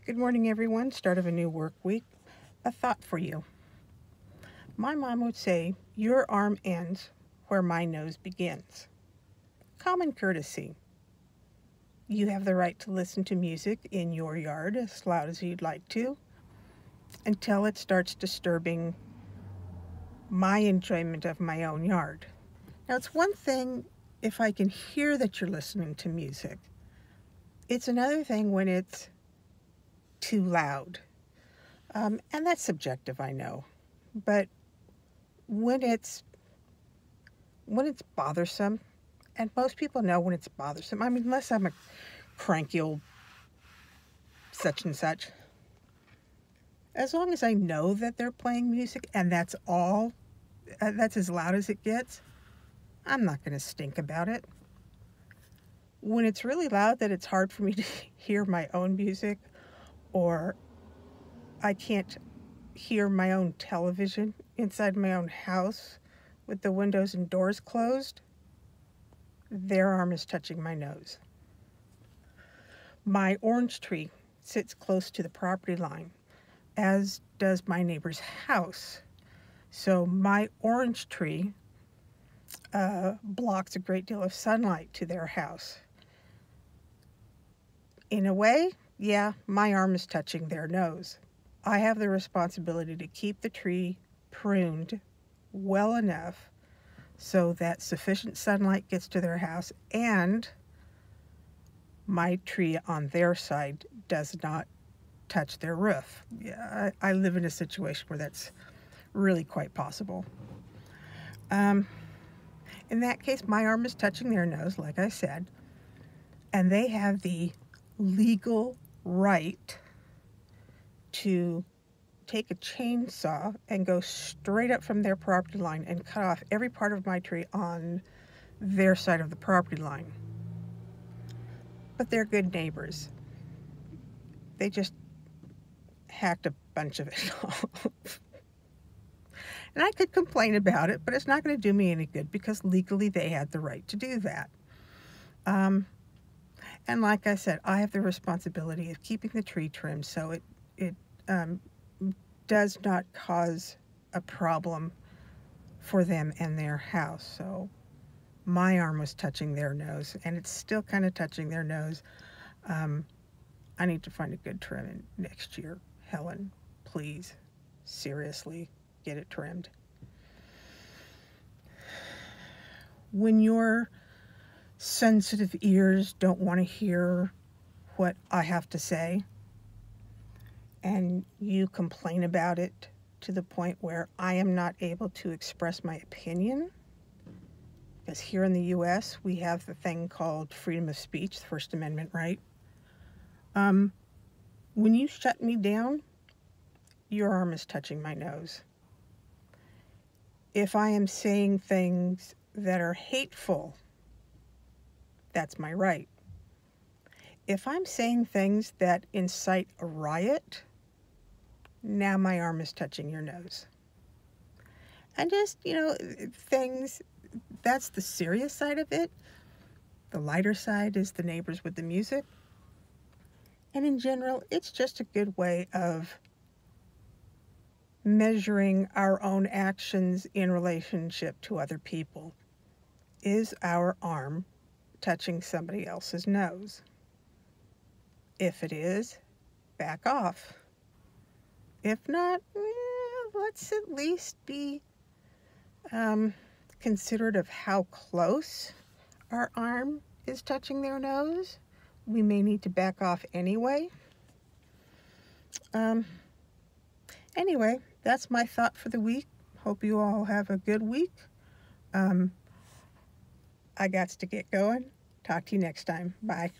Good morning, everyone. Start of a new work week. A thought for you. My mom would say, your arm ends where my nose begins. Common courtesy. You have the right to listen to music in your yard as loud as you'd like to until it starts disturbing my enjoyment of my own yard. Now, it's one thing if I can hear that you're listening to music. It's another thing when it's too loud. And that's subjective, I know. But when it's bothersome, and most people know when it's bothersome, I mean, unless I'm a cranky old such and such, as long as I know that they're playing music and that's all, that's as loud as it gets, I'm not going to stink about it. When it's really loud that it's hard for me to hear my own music, or I can't hear my own television inside my own house with the windows and doors closed, their arm is touching my nose. My orange tree sits close to the property line, as does my neighbor's house. So my orange tree blocks a great deal of sunlight to their house. In a way, yeah, my arm is touching their nose. I have the responsibility to keep the tree pruned well enough so that sufficient sunlight gets to their house and my tree on their side does not touch their roof. Yeah, I live in a situation where that's really quite possible. In that case, my arm is touching their nose, like I said, and they have the legal right to take a chainsaw and go straight up from their property line and cut off every part of my tree on their side of the property line. But they're good neighbors. They just hacked a bunch of it off. And I could complain about it, but it's not going to do me any good because legally they had the right to do that. And like I said, I have the responsibility of keeping the tree trimmed so it does not cause a problem for them and their house. So my arm was touching their nose, and it's still kind of touching their nose. I need to find a good trim next year. Helen, please, seriously, get it trimmed. When your sensitive ears don't want to hear what I have to say, and you complain about it to the point where I am not able to express my opinion, because here in the U.S. we have the thing called freedom of speech, the First Amendment right. When you shut me down, your arm is touching my nose. If I am saying things that are hateful, that's my right. If I'm saying things that incite a riot, now my arm is touching your nose. And just, things, that's the serious side of it. The lighter side is the neighbors with the music. And in general, it's just a good way of measuring our own actions in relationship to other people. Is our arm touching somebody else's nose? If it is, back off. If not, let's at least be considerate of how close our arm is touching their nose. We may need to back off anyway. Anyway, that's my thought for the week. Hope you all have a good week. I got to get going. Talk to you next time. Bye.